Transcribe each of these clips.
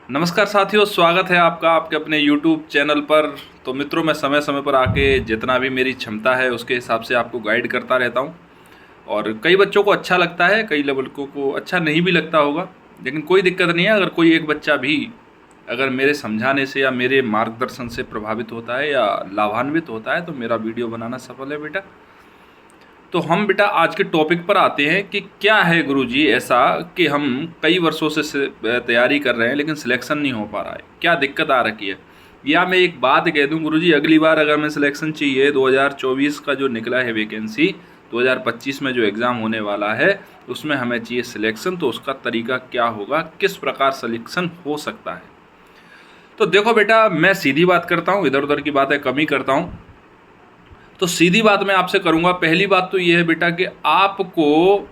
नमस्कार साथियों, स्वागत है आपका आपके अपने YouTube चैनल पर। तो मित्रों, मैं समय समय पर आके जितना भी मेरी क्षमता है उसके हिसाब से आपको गाइड करता रहता हूँ। और कई बच्चों को अच्छा लगता है, कई लड़कों को अच्छा नहीं भी लगता होगा, लेकिन कोई दिक्कत नहीं है। अगर कोई एक बच्चा भी अगर मेरे समझाने से या मेरे मार्गदर्शन से प्रभावित होता है या लाभान्वित होता है तो मेरा वीडियो बनाना सफल है बेटा। तो हम बेटा आज के टॉपिक पर आते हैं कि क्या है गुरुजी ऐसा कि हम कई वर्षों से तैयारी कर रहे हैं लेकिन सिलेक्शन नहीं हो पा रहा है, क्या दिक्कत आ रखी है। या मैं एक बात कह दूं गुरुजी, अगली बार अगर मैं सिलेक्शन चाहिए 2024 का जो निकला है वैकेंसी, 2025 में जो एग्ज़ाम होने वाला है उसमें हमें चाहिए सिलेक्शन, तो उसका तरीका क्या होगा, किस प्रकार सिलेक्शन हो सकता है। तो देखो बेटा, मैं सीधी बात करता हूँ, इधर उधर की बातें कम ही करता हूँ। तो सीधी बात मैं आपसे करूंगा। पहली बात तो ये है बेटा कि आपको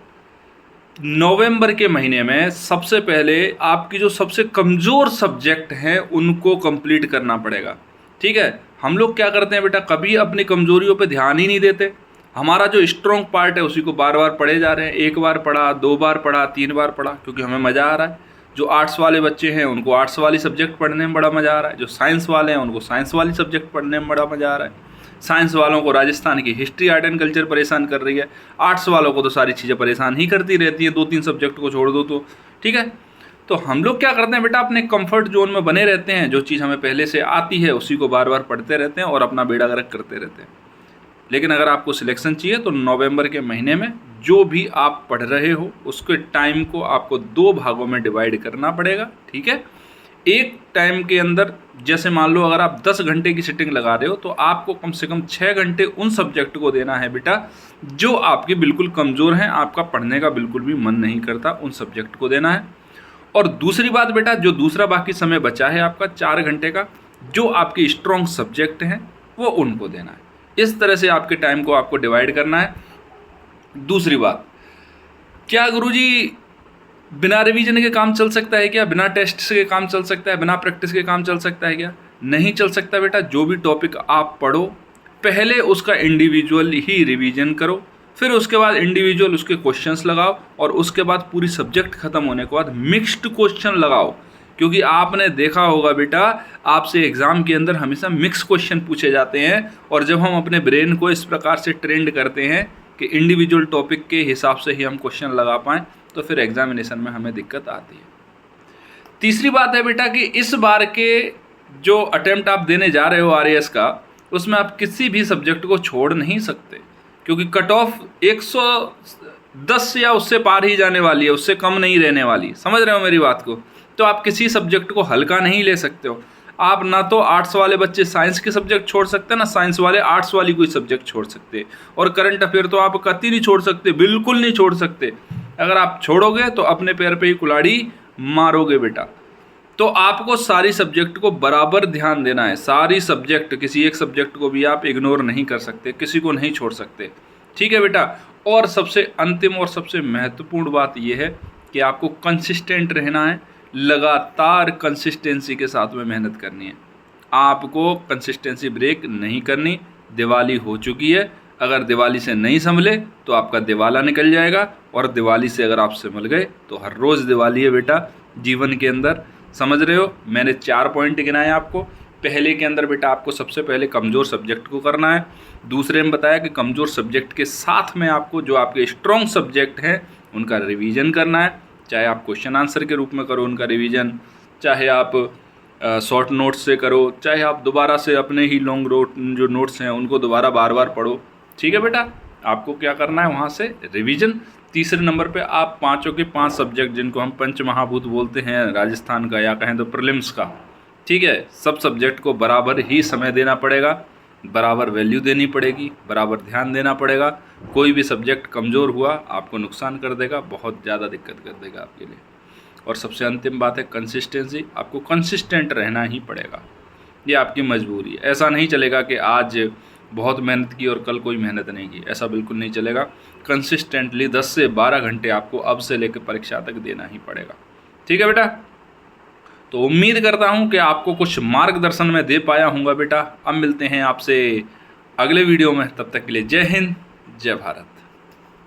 नवंबर के महीने में सबसे पहले आपकी जो सबसे कमज़ोर सब्जेक्ट हैं उनको कंप्लीट करना पड़ेगा। ठीक है, हम लोग क्या करते हैं बेटा, कभी अपनी कमज़ोरियों पे ध्यान ही नहीं देते। हमारा जो स्ट्रॉन्ग पार्ट है उसी को बार बार पढ़े जा रहे हैं। एक बार पढ़ा, दो बार पढ़ा, तीन बार पढ़ा, क्योंकि हमें मज़ा आ रहा है। जो आर्ट्स वाले बच्चे हैं उनको आर्ट्स वाली सब्जेक्ट पढ़ने में बड़ा मज़ा आ रहा है, जो साइंस वाले हैं उनको साइंस वाली सब्जेक्ट पढ़ने में बड़ा मज़ा आ रहा है। साइंस वालों को राजस्थान की हिस्ट्री, आर्ट एंड कल्चर परेशान कर रही है। आर्ट्स वालों को तो सारी चीज़ें परेशान ही करती रहती हैं, दो तीन सब्जेक्ट को छोड़ दो तो। ठीक है, तो हम लोग क्या करते हैं बेटा, अपने कंफर्ट जोन में बने रहते हैं। जो चीज़ हमें पहले से आती है उसी को बार बार पढ़ते रहते हैं और अपना बेड़ा गर्क करते रहते हैं। लेकिन अगर आपको सिलेक्शन चाहिए तो नवंबर के महीने में जो भी आप पढ़ रहे हो उसके टाइम को आपको दो भागों में डिवाइड करना पड़ेगा। ठीक है, एक टाइम के अंदर जैसे मान लो अगर आप 10 घंटे की सिटिंग लगा रहे हो तो आपको कम से कम 6 घंटे उन सब्जेक्ट को देना है बेटा जो आपके बिल्कुल कमज़ोर हैं, आपका पढ़ने का बिल्कुल भी मन नहीं करता, उन सब्जेक्ट को देना है। और दूसरी बात बेटा, जो दूसरा बाकी समय बचा है आपका 4 घंटे का, जो आपके स्ट्रॉन्ग सब्जेक्ट हैं वो उनको देना है। इस तरह से आपके टाइम को आपको डिवाइड करना है। दूसरी बात, क्या गुरुजी बिना रिवीजन के काम चल सकता है क्या, बिना टेस्ट के काम चल सकता है, बिना प्रैक्टिस के काम चल सकता है क्या? नहीं चल सकता बेटा। जो भी टॉपिक आप पढ़ो पहले उसका इंडिविजुअल ही रिवीजन करो, फिर उसके बाद इंडिविजुअल उसके क्वेश्चंस लगाओ और उसके बाद पूरी सब्जेक्ट खत्म होने के बाद मिक्स्ड क्वेश्चन लगाओ। क्योंकि आपने देखा होगा बेटा, आपसे एग्जाम के अंदर हमेशा मिक्स क्वेश्चन पूछे जाते हैं। और जब हम अपने ब्रेन को इस प्रकार से ट्रेंड करते हैं कि इंडिविजुअल टॉपिक के हिसाब से ही हम क्वेश्चन लगा पाएँ तो फिर एग्जामिनेशन में हमें दिक्कत आती है। तीसरी बात है बेटा कि इस बार के जो अटेम्प्ट आप देने जा रहे हो आरएएस का, उसमें आप किसी भी सब्जेक्ट को छोड़ नहीं सकते, क्योंकि कट ऑफ 110 या उससे पार ही जाने वाली है, उससे कम नहीं रहने वाली। समझ रहे हो मेरी बात को? तो आप किसी सब्जेक्ट को हल्का नहीं ले सकते हो। आप ना तो आर्ट्स वाले बच्चे साइंस के सब्जेक्ट छोड़ सकते, ना साइंस वाले आर्ट्स वाली कोई सब्जेक्ट छोड़ सकते। और करंट अफेयर तो आप कतई नहीं छोड़ सकते, बिल्कुल नहीं छोड़ सकते। अगर आप छोड़ोगे तो अपने पैर पे ही कुल्हाड़ी मारोगे बेटा। तो आपको सारी सब्जेक्ट को बराबर ध्यान देना है। सारी सब्जेक्ट, किसी एक सब्जेक्ट को भी आप इग्नोर नहीं कर सकते, किसी को नहीं छोड़ सकते। ठीक है बेटा। और सबसे अंतिम और सबसे महत्वपूर्ण बात यह है कि आपको कंसिस्टेंट रहना है, लगातार कंसिस्टेंसी के साथ में मेहनत करनी है। आपको कंसिस्टेंसी ब्रेक नहीं करनी। दिवाली हो चुकी है, अगर दिवाली से नहीं संभले तो आपका दिवाला निकल जाएगा, और दिवाली से अगर आप संभल गए तो हर रोज़ दिवाली है बेटा जीवन के अंदर। समझ रहे हो? मैंने 4 पॉइंट गिनाए आपको। पहले के अंदर बेटा आपको सबसे पहले कमज़ोर सब्जेक्ट को करना है। दूसरे में बताया कि कमज़ोर सब्जेक्ट के साथ में आपको जो आपके स्ट्रॉन्ग सब्जेक्ट हैं उनका रिवीजन करना है। चाहे आप क्वेश्चन आंसर के रूप में करो उनका रिवीजन, चाहे आप शॉर्ट नोट्स से करो, चाहे आप दोबारा से अपने ही लॉन्ग जो नोट्स हैं उनको दोबारा बार बार पढ़ो। ठीक है बेटा, आपको क्या करना है वहाँ से रिवीजन। तीसरे नंबर पे आप पाँचों के 5 सब्जेक्ट जिनको हम पंच महाभूत बोलते हैं राजस्थान का, या कहें तो प्रीलिम्स का, ठीक है, सब सब्जेक्ट को बराबर ही समय देना पड़ेगा, बराबर वैल्यू देनी पड़ेगी, बराबर ध्यान देना पड़ेगा। कोई भी सब्जेक्ट कमज़ोर हुआ आपको नुकसान कर देगा, बहुत ज़्यादा दिक्कत कर देगा आपके लिए। और सबसे अंतिम बात है कंसिस्टेंसी। आपको कंसिस्टेंट रहना ही पड़ेगा, ये आपकी मजबूरी है। ऐसा नहीं चलेगा कि आज बहुत मेहनत की और कल कोई मेहनत नहीं की, ऐसा बिल्कुल नहीं चलेगा। कंसिस्टेंटली 10 से 12 घंटे आपको अब से लेकर परीक्षा तक देना ही पड़ेगा। ठीक है बेटा, तो उम्मीद करता हूँ कि आपको कुछ मार्गदर्शन मैं दे पाया हूँगा बेटा। अब मिलते हैं आपसे अगले वीडियो में, तब तक के लिए जय हिंद, जय भारत।